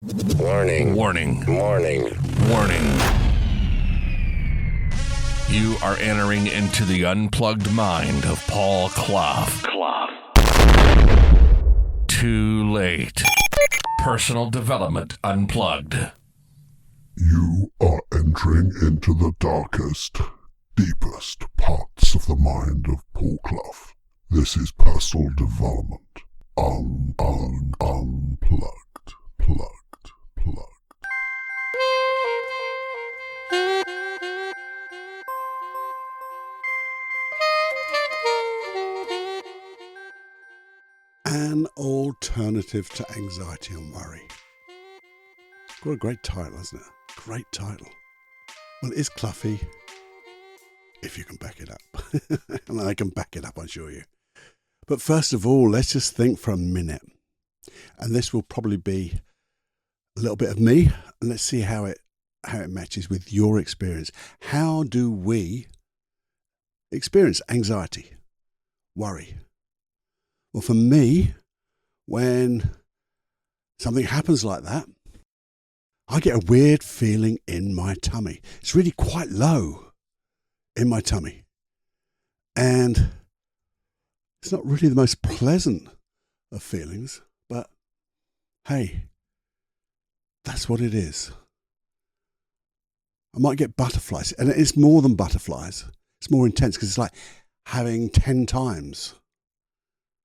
Warning. Warning. Warning. Warning. You are entering into the unplugged mind of Paul Clough. Too late. Personal Development Unplugged. You are entering into the darkest, deepest parts of the mind of Paul Clough. This is Personal Development Unplugged. Plugged. An alternative to anxiety and worry. What a great title, isn't it? Great title. Well, it is Cloughy, if you can back it up. And I can back it up, I assure you. But first of all, let's just think for a minute. And this will probably be a little bit of me. And let's see how it matches with your experience. How do we experience anxiety, worry? Well, for me, when something happens like that, I get a weird feeling in my tummy. It's really quite low in my tummy. And it's not really the most pleasant of feelings, but hey, that's what it is. I might get butterflies, and it's more than butterflies. It's more intense because it's like having 10 times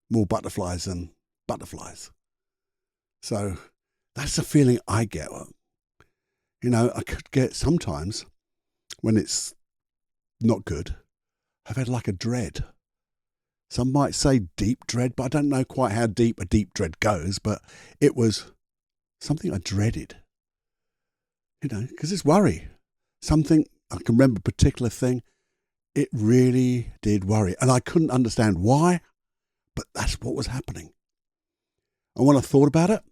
more butterflies than butterflies. So that's the feeling I get. You know, I could get sometimes when it's not good, I've had like a dread. Some might say deep dread, but I don't know quite how deep a deep dread goes, but it was something I dreaded. You know, because it's worry. Something, I can remember a particular thing, it really did worry. And I couldn't understand why, but that's what was happening. And when I thought about it,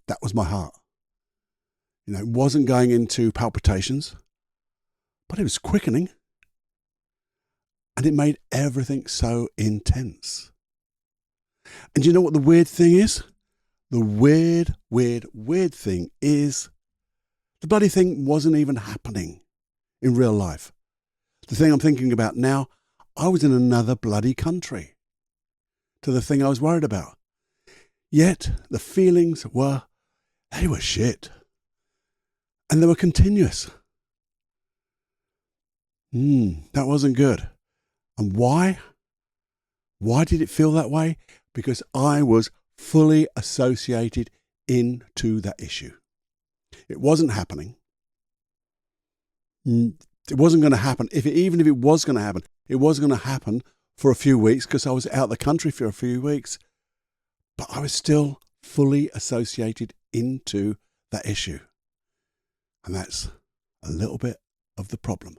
that was my heart. You know, it wasn't going into palpitations, but it was quickening. And it made everything so intense. And you know what the weird thing is? The weird thing is the bloody thing wasn't even happening in real life. The thing I'm thinking about now, I was in another bloody country to the thing I was worried about. Yet the feelings were shit. And they were continuous. That wasn't good. And why? Why did it feel that way? Because I was fully associated into that issue. It wasn't happening. It wasn't going to happen. Even if it was going to happen, it wasn't going to happen for a few weeks because I was out of the country for a few weeks. But I was still fully associated into that issue. And that's a little bit of the problem.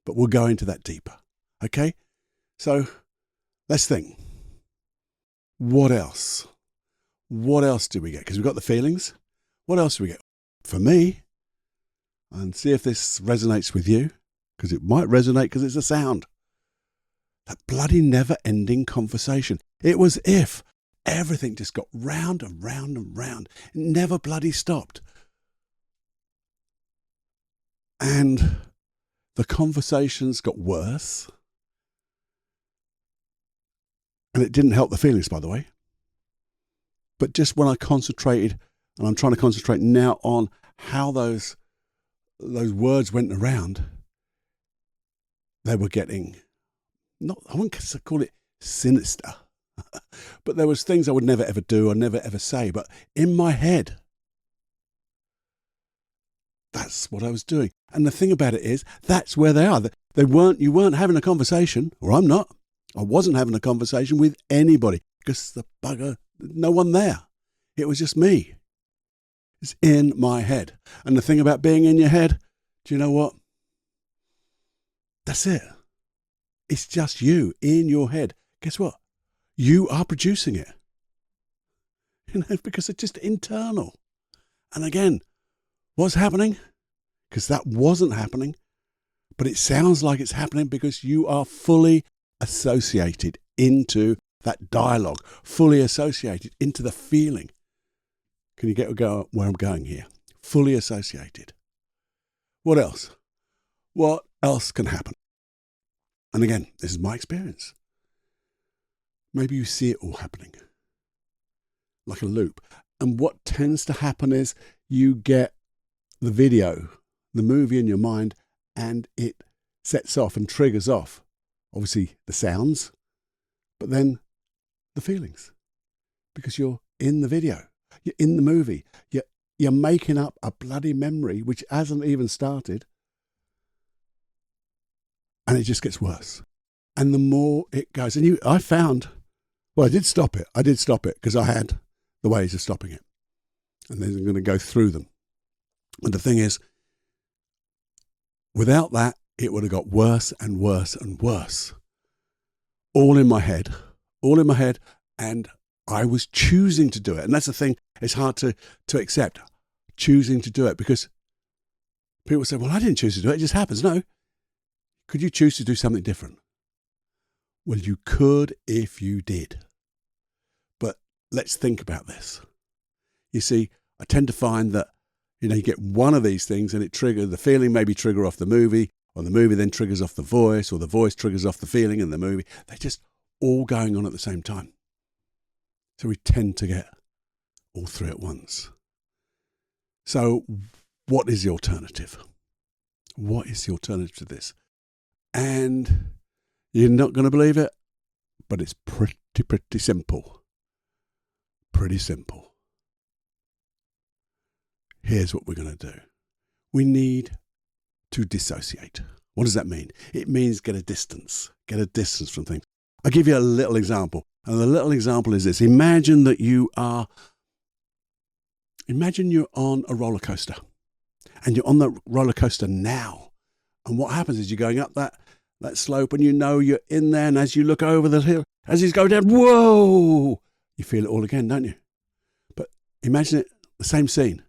But we'll go into that deeper. Okay? So let's think. What else? What else do we get? Because we've got the feelings. What else do we get? For me, and see if this resonates with you, because it might resonate because it's a sound. That bloody never-ending conversation. It was as if everything just got round and round and round. It never bloody stopped. And the conversations got worse. And it didn't help the feelings, by the way. But just when I concentrated, and I'm trying to concentrate now on how those words went around, they were getting, I wouldn't call it sinister, but there was things I would never ever do or never ever say. But in my head, that's what I was doing. And the thing about it is, that's where they are. You weren't having a conversation, or I'm not. I wasn't having a conversation with anybody because the bugger, no one there. It was just me. It's in my head. And the thing about being in your head, do you know what? That's it. It's just you in your head. Guess what? You are producing it. You know, because it's just internal. And again, what's happening? Because that wasn't happening, but it sounds like it's happening because you are fully associated into that dialogue, fully associated into the feeling. Can you get where I'm going here? Fully associated. What else? What else can happen? And again, this is my experience. Maybe you see it all happening like a loop. And what tends to happen is you get the video, the movie in your mind, and it sets off and triggers off, obviously, the sounds, but then the feelings. Because you're in the video, you're in the movie, you're making up a bloody memory which hasn't even started, and it just gets worse. And the more it goes, and I found, well, I did stop it because I had the ways of stopping it, and then I'm going to go through them. And the thing is, without that, it would have got worse and worse and worse. All in my head, and I was choosing to do it. And that's the thing, it's hard to accept, choosing to do it, because people say, well, I didn't choose to do it, it just happens. No. Could you choose to do something different? Well, you could if you did. But let's think about this. You see, I tend to find that, you get one of these things and the feeling maybe trigger off the movie, or the movie then triggers off the voice, or the voice triggers off the feeling in the movie. They're just all going on at the same time. So we tend to get all three at once. So what is the alternative? What is the alternative to this? And you're not going to believe it, but it's pretty simple. Pretty simple. Here's what we're going to do. We need to dissociate. What does that mean? It means get a distance from things. I'll give you a little example. And the little example is this. Imagine you're on a roller coaster, and you're on the roller coaster now. And what happens is you're going up that slope, and you're in there, and as you look over the hill, as he's going down, whoa, you feel it all again, don't you? But imagine it, the same scene,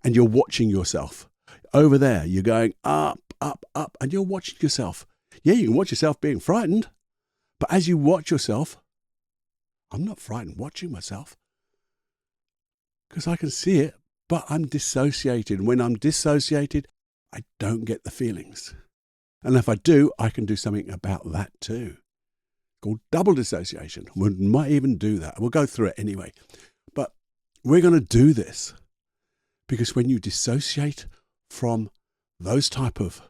and you're watching yourself. Over there, you're going up, up, up, and you're watching yourself. Yeah, you can watch yourself being frightened, but as you watch yourself, I'm not frightened watching myself because I can see it, but I'm dissociated. When I'm dissociated, I don't get the feelings. And if I do, I can do something about that too. Called double dissociation. We might even do that. We'll go through it anyway. But we're going to do this because when you dissociate from those type of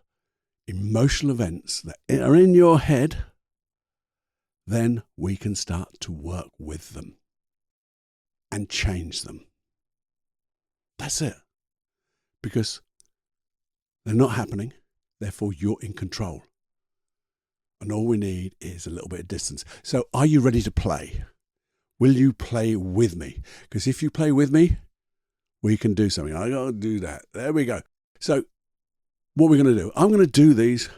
emotional events that are in your head, then we can start to work with them and change them. That's it. Because they're not happening, therefore you're in control. And all we need is a little bit of distance. So are you ready to play? Will you play with me? Because if you play with me, we can do something. I got to do that. There we go. So what we're going to do, I'm going to do these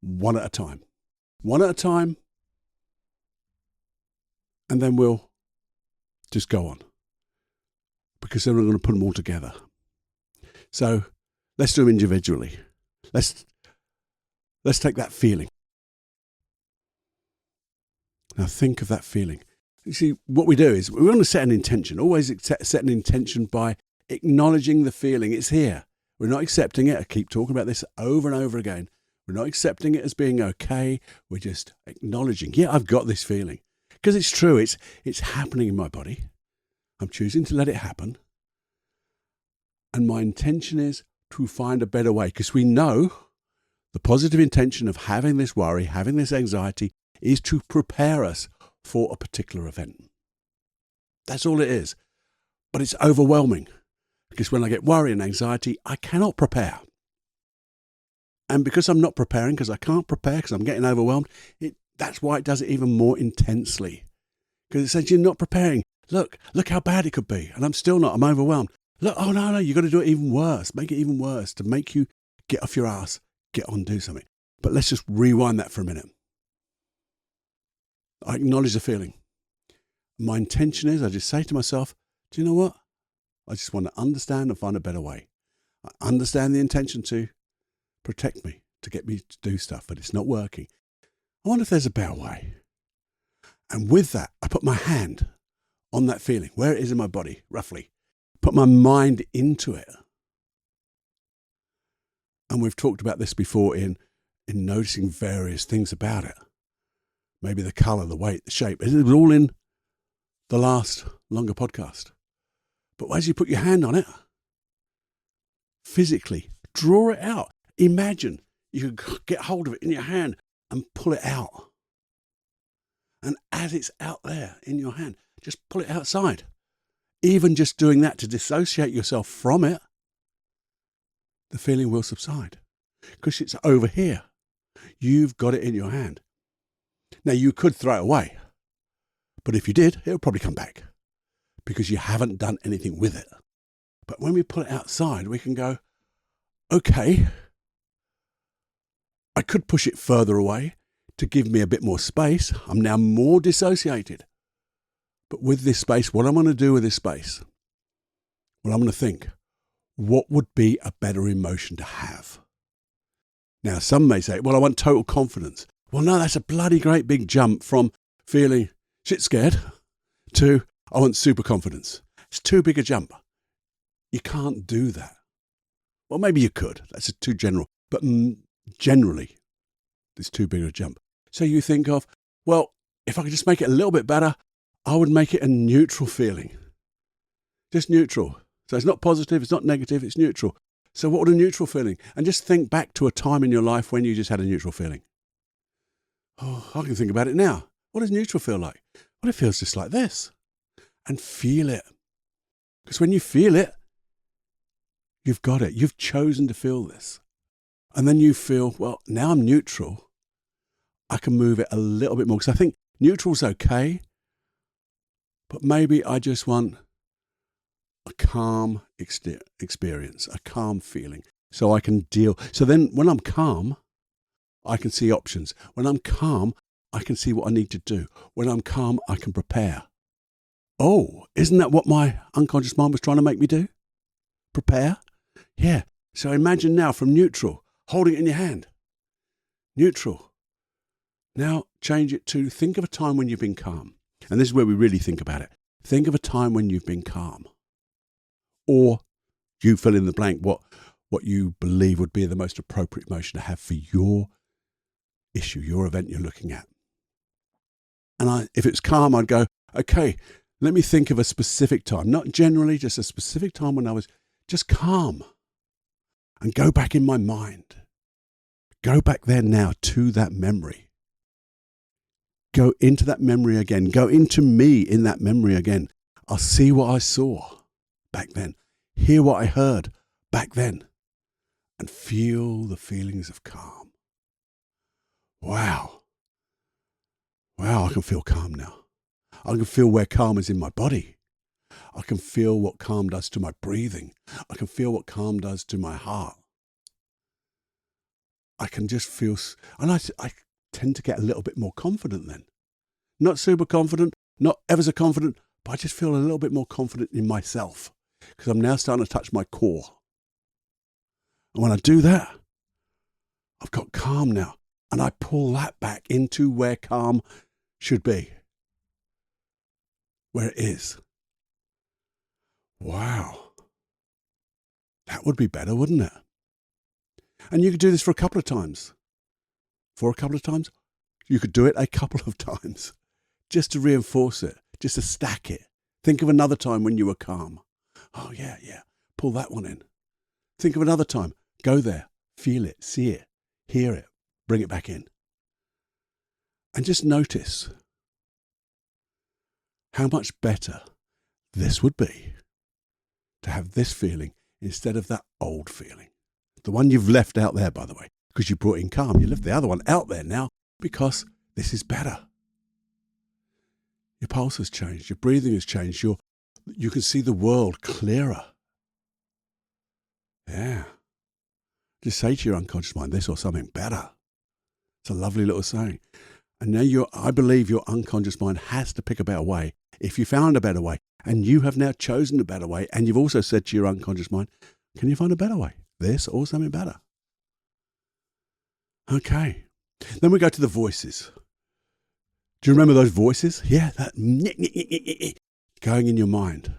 one at a time. One at a time, and then we'll just go on. Because then we're going to put them all together. So let's do them individually. Let's take that feeling. Now think of that feeling. You see, what we do is we're going to set an intention. Always set an intention by acknowledging the feeling. It's here. We're not accepting it. I keep talking about this over and over again. We're not accepting it as being okay. We're just acknowledging, yeah, I've got this feeling. Because it's true. It's happening in my body. I'm choosing to let it happen. And my intention is to find a better way. Because we know the positive intention of having this worry, having this anxiety, is to prepare us for a particular event. That's all it is. But it's overwhelming. Because when I get worry and anxiety, I cannot prepare. And because I'm not preparing, because I can't prepare, because I'm getting overwhelmed, that's why it does it even more intensely. Because it says you're not preparing. Look how bad it could be. And I'm still not. I'm overwhelmed. Look, oh no, you've got to do it even worse. Make it even worse to make you get off your ass, get on, do something. But let's just rewind that for a minute. I acknowledge the feeling. My intention is, I just say to myself, do you know what? I just want to understand and find a better way. I understand the intention to protect me, to get me to do stuff, but it's not working. I wonder if there's a better way. And with that, I put my hand on that feeling, where it is in my body, roughly. Put my mind into it. And we've talked about this before in noticing various things about it. Maybe the colour, the weight, the shape. It was all in the last longer podcast. But as you put your hand on it, physically, draw it out. Imagine you could get hold of it in your hand and pull it out. And as it's out there in your hand, just pull it outside. Even just doing that to dissociate yourself from it, the feeling will subside because it's over here. You've got it in your hand. Now, you could throw it away, but if you did, it'll probably come back because you haven't done anything with it. But when we pull it outside, we can go, okay, I could push it further away to give me a bit more space. I'm now more dissociated. But with this space, what I'm going to do with this space? Well, I'm going to think, what would be a better emotion to have? Now, some may say, well, I want total confidence. Well, no, that's a bloody great big jump from feeling shit scared to I want super confidence. It's too big a jump. You can't do that. Well, maybe you could. That's too general. But generally, it's too big a jump. So you think of, well, if I could just make it a little bit better, I would make it a neutral feeling. Just neutral. So it's not positive, it's not negative, it's neutral. So what would a neutral feeling? And just think back to a time in your life when you just had a neutral feeling. Oh, I can think about it now. What does neutral feel like? Well, it feels just like this. And feel it. Because when you feel it, you've got it. You've chosen to feel this. And then you feel, well, now I'm neutral. I can move it a little bit more. Because I think neutral's okay. But maybe I just want a calm experience, a calm feeling. So I can deal. So then when I'm calm, I can see options. When I'm calm, I can see what I need to do. When I'm calm, I can prepare. Oh, isn't that what my unconscious mind was trying to make me do? Prepare? Yeah. So imagine now from neutral, holding it in your hand. Neutral. Now change it to think of a time when you've been calm. And this is where we really think about it. Think of a time when you've been calm. Or you fill in the blank what you believe would be the most appropriate emotion to have for your issue, your event you're looking at. And if it's calm, I'd go, okay, let me think of a specific time, not generally, just a specific time when I was just calm. And go back in my mind. Go back there now to that memory. Go into that memory again. Go into me in that memory again. I'll see what I saw back then. Hear what I heard back then. And feel the feelings of calm. Wow. Wow, I can feel calm now. I can feel where calm is in my body. I can feel what calm does to my breathing. I can feel what calm does to my heart. I can just feel, and I tend to get a little bit more confident then. Not super confident, not ever so confident, but I just feel a little bit more confident in myself because I'm now starting to touch my core. And when I do that, I've got calm now. And I pull that back into where calm should be. Where it is. Wow. That would be better, wouldn't it? And you could do this for a couple of times. For a couple of times. You could do it a couple of times. Just to reinforce it. Just to stack it. Think of another time when you were calm. Oh, yeah. Pull that one in. Think of another time. Go there. Feel it. See it. Hear it. Bring it back in. And just notice how much better this would be to have this feeling instead of that old feeling. The one you've left out there, by the way, because you brought in calm. You left the other one out there now because this is better. Your pulse has changed. Your breathing has changed. You can see the world clearer. Yeah. Just say to your unconscious mind this or something better. It's a lovely little saying. And now I believe your unconscious mind has to pick a better way. If you found a better way, and you have now chosen a better way, and you've also said to your unconscious mind, can you find a better way? This or something better? Okay. Then we go to the voices. Do you remember those voices? Yeah, that going in your mind.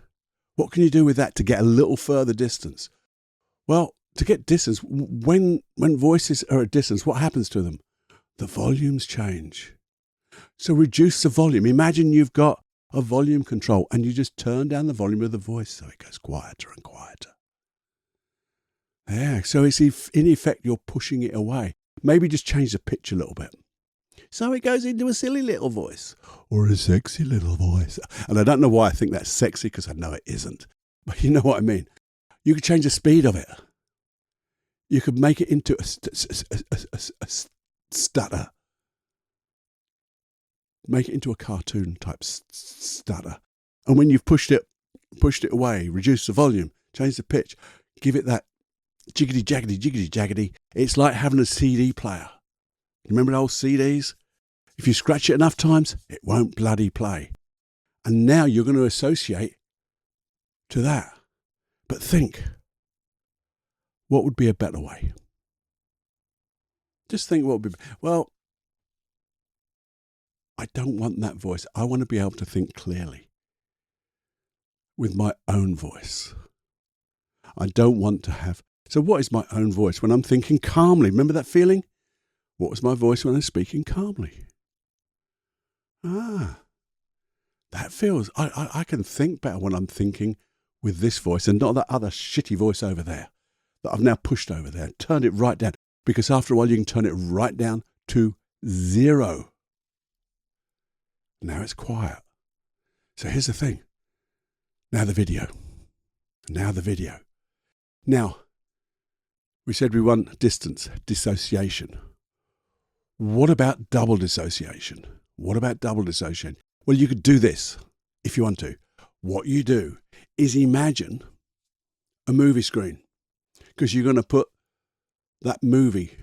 What can you do with that to get a little further distance? Well, to get distance, when voices are at distance, what happens to them? The volumes change. So reduce the volume. Imagine you've got a volume control and you just turn down the volume of the voice so it goes quieter and quieter. Yeah, so it's in effect you're pushing it away. Maybe just change the pitch a little bit. So it goes into a silly little voice or a sexy little voice. And I don't know why I think that's sexy because I know it isn't. But you know what I mean. You could change the speed of it. You could make it into a stutter. Make it into a cartoon type stutter. And when you've pushed it away, reduce the volume, change the pitch, give it that jiggity jaggedy, jiggity jaggedy. It's like having a CD player. Remember the old CDs? If you scratch it enough times, it won't bloody play. And now you're going to associate to that. But think, what would be a better way? Just think what would be, well, I don't want that voice. I want to be able to think clearly with my own voice. I don't want to have, so what is my own voice when I'm thinking calmly? Remember that feeling? What was my voice when I'm speaking calmly? That feels, I can think better when I'm thinking with this voice and not that other shitty voice over there that I've now pushed over there, turned it right down. Because after a while you can turn it right down to 0. Now it's quiet. So here's the thing. Now the video. Now, we said we want distance, dissociation. What about double dissociation? Well, you could do this if you want to. What you do is imagine a movie screen because you're going to put that movie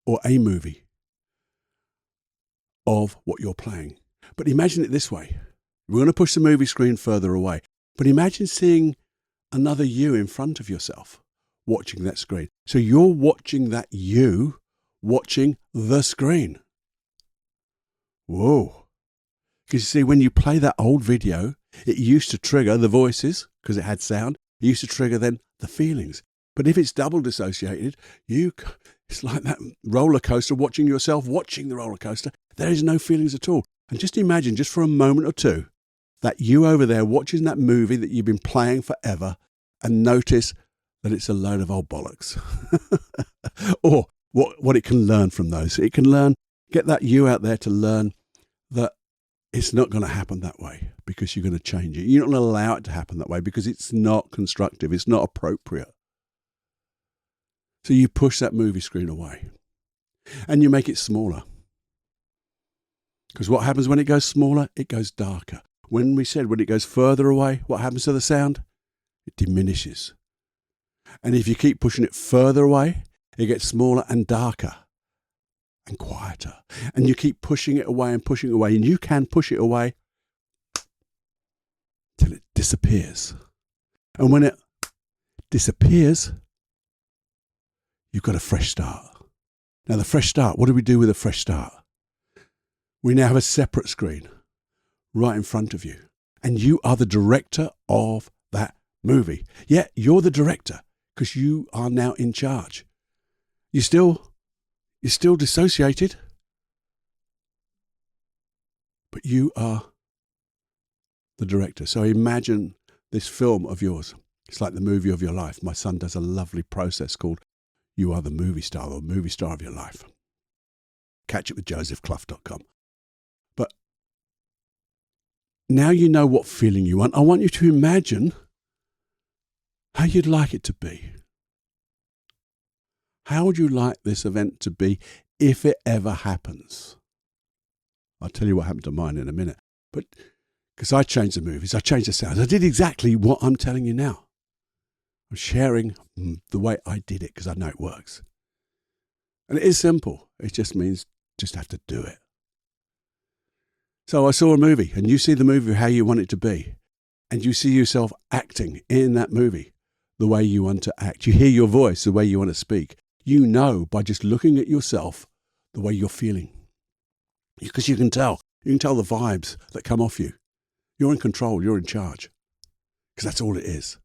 or a movie of what you're playing. But imagine it this way. We're going to push the movie screen further away. But imagine seeing another you in front of yourself watching that screen. So you're watching that you watching the screen. Whoa. Because you see, when you play that old video, it used to trigger the voices because it had sound. It used to trigger then the feelings. But if it's double dissociated, it's like that roller coaster, watching yourself watching the roller coaster. There is no feelings at all. And just imagine, just for a moment or two, that you over there watching that movie that you've been playing forever and notice that it's a load of old bollocks. Or what it can learn from those. It can learn, get that you out there to learn that it's not going to happen that way because you're going to change it. You're not going to allow it to happen that way because it's not constructive. It's not appropriate. So you push that movie screen away and you make it smaller. Because what happens when it goes smaller? It goes darker. When it goes further away, what happens to the sound? It diminishes. And if you keep pushing it further away, it gets smaller and darker and quieter. And you keep pushing it away and pushing it away. And you can push it away till it disappears. And when it disappears, you've got a fresh start. Now, the fresh start, what do we do with a fresh start? We now have a separate screen right in front of you. And you are the director of that movie. Yeah, you're the director because you are now in charge. You're still dissociated, but you are the director. So imagine this film of yours. It's like the movie of your life. My son does a lovely process called You Are the Movie Star or Movie Star of Your Life. Catch it with josephclough.com. But now you know what feeling you want. I want you to imagine how you'd like it to be. How would you like this event to be if it ever happens? I'll tell you what happened to mine in a minute. But because I changed the movies, I changed the sounds. I did exactly what I'm telling you now. I'm sharing the way I did it because I know it works. And it is simple. It just means just have to do it. So I saw a movie and you see the movie how you want it to be. And you see yourself acting in that movie the way you want to act. You hear your voice the way you want to speak. You know by just looking at yourself the way you're feeling. Because you can tell. You can tell the vibes that come off you. You're in control. You're in charge. Because that's all it is.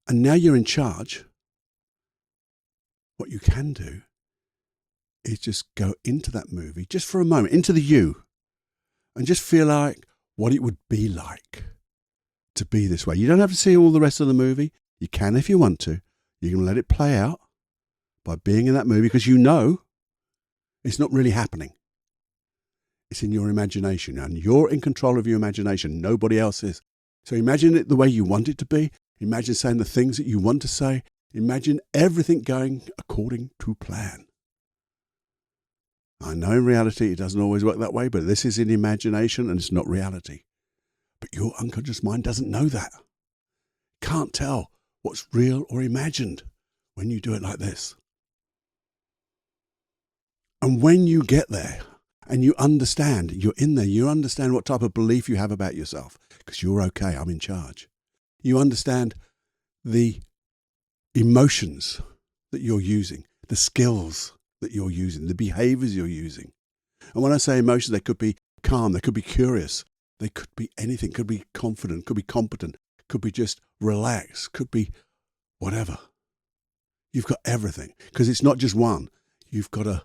And now you're in charge. What you can do is just go into that movie, just for a moment, into the you, and just feel like what it would be like to be this way. You don't have to see all the rest of the movie. You can if you want to. You can let it play out by being in that movie, because you know it's not really happening. It's in your imagination, and you're in control of your imagination. Nobody else is. So imagine it the way you want it to be. Imagine saying the things that you want to say. Imagine everything going according to plan. I know in reality it doesn't always work that way, but this is in imagination and it's not reality. But your unconscious mind doesn't know that. Can't tell what's real or imagined when you do it like this. And when you get there and you understand, you're in there, you understand what type of belief you have about yourself, because you're okay, I'm in charge. You understand the emotions that you're using, the skills that you're using, the behaviors you're using. And when I say emotions, they could be calm, they could be curious, they could be anything, could be confident, could be competent, could be just relaxed, could be whatever. You've got everything, because it's not just one. You've got a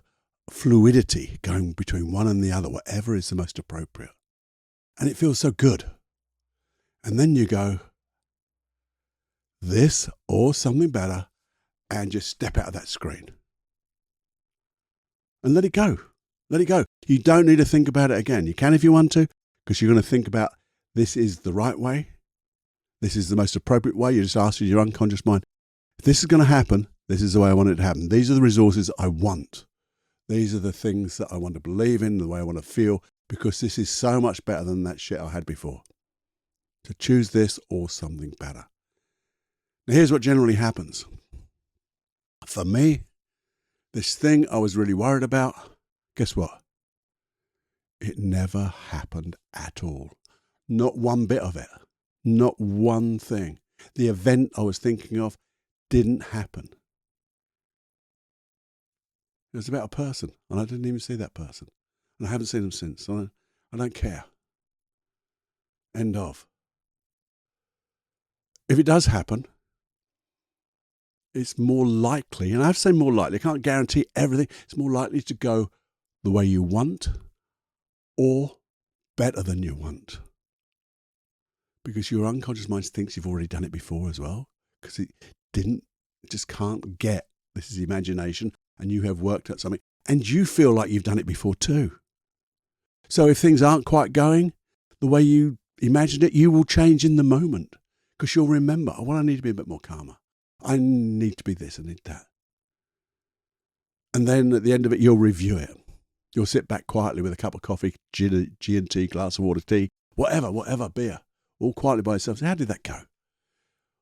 fluidity going between one and the other, whatever is the most appropriate. And it feels so good. And then you go, this or something better, and just step out of that screen. And let it go. Let it go. You don't need to think about it again. You can if you want to, because you're going to think about this is the right way. This is the most appropriate way. You just ask your unconscious mind, if this is going to happen, this is the way I want it to happen. These are the resources I want. These are the things that I want to believe in, the way I want to feel, because this is so much better than that shit I had before. To choose this or something better. Now here's what generally happens. For me, this thing I was really worried about, guess what? It never happened at all. Not one bit of it. Not one thing. The event I was thinking of didn't happen. It was about a person, and I didn't even see that person. And I haven't seen them since. I don't care. End of. If it does happen, it's more likely, and I have to say more likely, I can't guarantee everything, it's more likely to go the way you want or better than you want. Because your unconscious mind thinks you've already done it before as well, because it just can't get, this is the imagination, and you have worked at something, and you feel like you've done it before too. So if things aren't quite going the way you imagined it, you will change in the moment, because you'll remember, oh, well, I need to be a bit more calmer. I need to be this, I need that. And then at the end of it, you'll review it. You'll sit back quietly with a cup of coffee, G&T, glass of water, tea, whatever, beer, all quietly by yourself. Say, how did that go?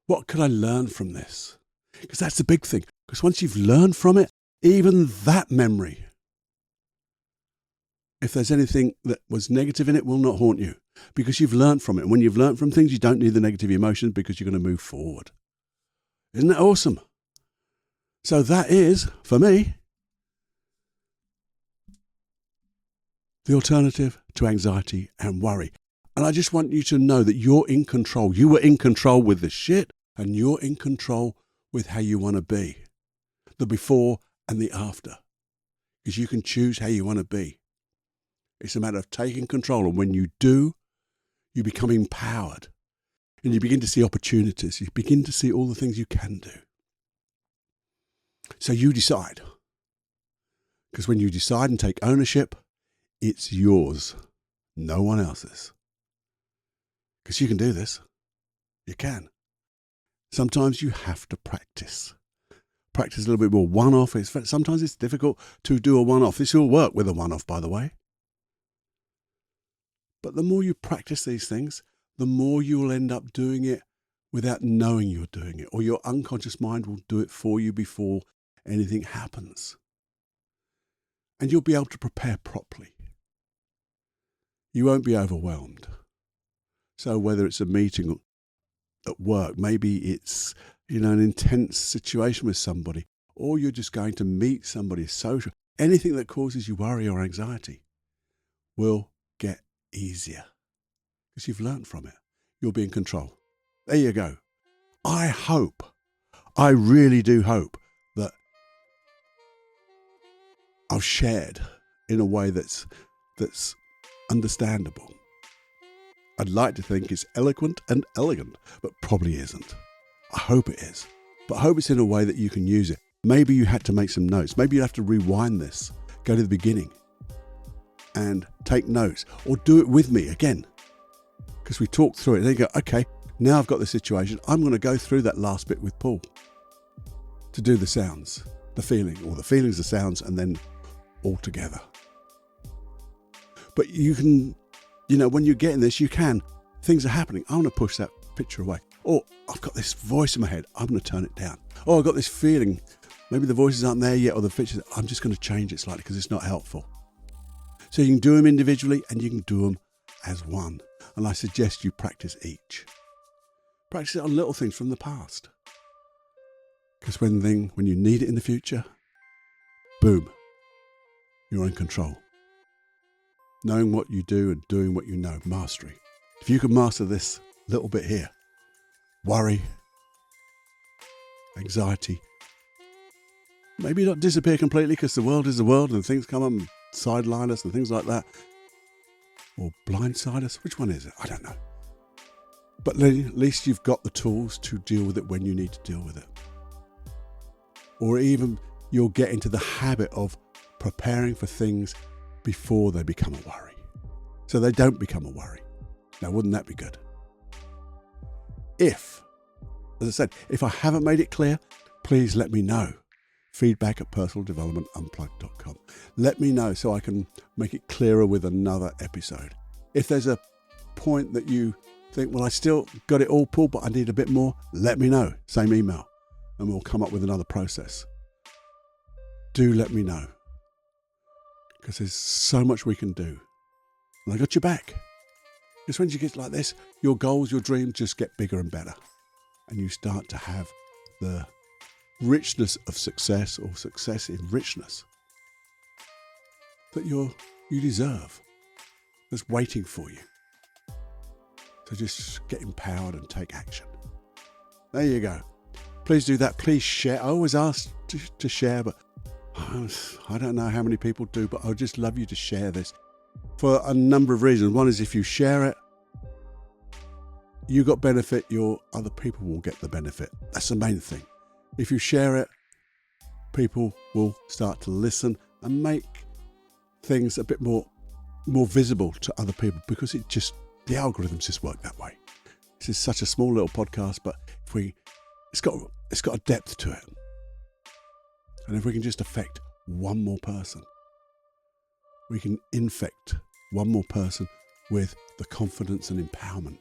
What could I learn from this? Because that's the big thing. Because once you've learned from it, even that memory, if there's anything that was negative in it, will not haunt you. Because you've learned from it. And when you've learned from things, you don't need the negative emotions, because you're going to move forward. Isn't that awesome? So that is, for me, the alternative to anxiety and worry. And I just want you to know that you're in control. You were in control with the shit, and you're in control with how you want to be. The before and the after. Because you can choose how you want to be. It's a matter of taking control. And when you do, you become empowered. And you begin to see opportunities. You begin to see all the things you can do. So you decide. Because when you decide and take ownership, it's yours, no one else's. Because you can do this. You can. Sometimes you have to practice. Practice a little bit more one-off. Sometimes it's difficult to do a one-off. This will work with a one-off, by the way. But the more you practice these things, the more you will end up doing it without knowing you're doing it, or your unconscious mind will do it for you before anything happens. And you'll be able to prepare properly. You won't be overwhelmed. So whether it's a meeting at work, maybe it's, an intense situation with somebody, or you're just going to meet somebody social, anything that causes you worry or anxiety will get easier. because you've learned from it. You'll be in control. There you go. I really do hope that I've shared in a way that's understandable. I'd like to think it's eloquent and elegant, but probably isn't. I hope it is, but I hope it's in a way that you can use it. Maybe you had to make some notes. Maybe you have to rewind this, go to the beginning and take notes, or do it with me again, because we talked through it. Then you go, okay, now I've got the situation. I'm going to go through that last bit with Paul to do the sounds, the feeling, or the feelings, the sounds, and then all together. But you can, when you're getting this, things are happening. I want to push that picture away. Or I've got this voice in my head. I'm going to turn it down. Or I've got this feeling. Maybe the voices aren't there yet, or the pictures. I'm just going to change it slightly because it's not helpful. So you can do them individually and you can do them as one. And I suggest you practice each. Practice it on little things from the past. Because when you need it in the future, boom, you're in control. Knowing what you do and doing what you know, mastery. If you can master this little bit here, worry, anxiety, maybe not disappear completely because the world is the world and things come up and sideline us and things like that, or blindside us. Which one is it? I don't know. But at least you've got the tools to deal with it when you need to deal with it. Or even you'll get into the habit of preparing for things before they become a worry. So they don't become a worry. Now, wouldn't that be good? As I said, if I haven't made it clear, please let me know. feedback@personaldevelopmentunplugged.com. Let me know so I can make it clearer with another episode. If there's a point that you think, well, I still got it all, Paul, but I need a bit more, let me know. Same email, and we'll come up with another process. Do let me know, because there's so much we can do. And I got your back. Because when you get like this, your goals, your dreams just get bigger and better. And you start to have the richness of success, or success in richness, that you deserve. That's waiting for you. So just get empowered and take action. There you go. Please do that. Please share. I always ask to share, but I don't know how many people do, but I would just love you to share this for a number of reasons. One is if you share it, you got benefit, your other people will get the benefit. That's the main thing. If you share it, people will start to listen and make things a bit more visible to other people, because the algorithms just work that way. This is such a small little podcast, but it's got a depth to it. And if we can just affect one more person, we can infect one more person with the confidence and empowerment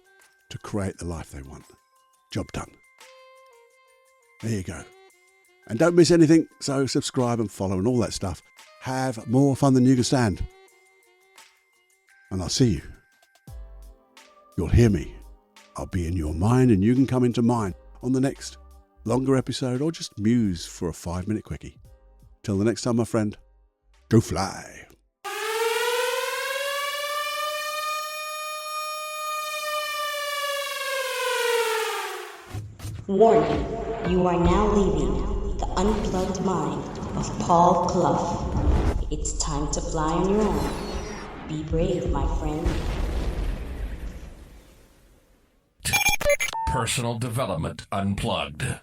to create the life they want. Job done. There you go. And don't miss anything, so subscribe and follow and all that stuff. Have more fun than you can stand. And I'll see you. You'll hear me. I'll be in your mind and you can come into mine on the next longer episode, or just muse for a 5-minute quickie. Till the next time, my friend, go fly. Warning, you are now leaving the unplugged mind of Paul Clough. It's time to fly on your own. Be brave, my friend. Personal Development Unplugged.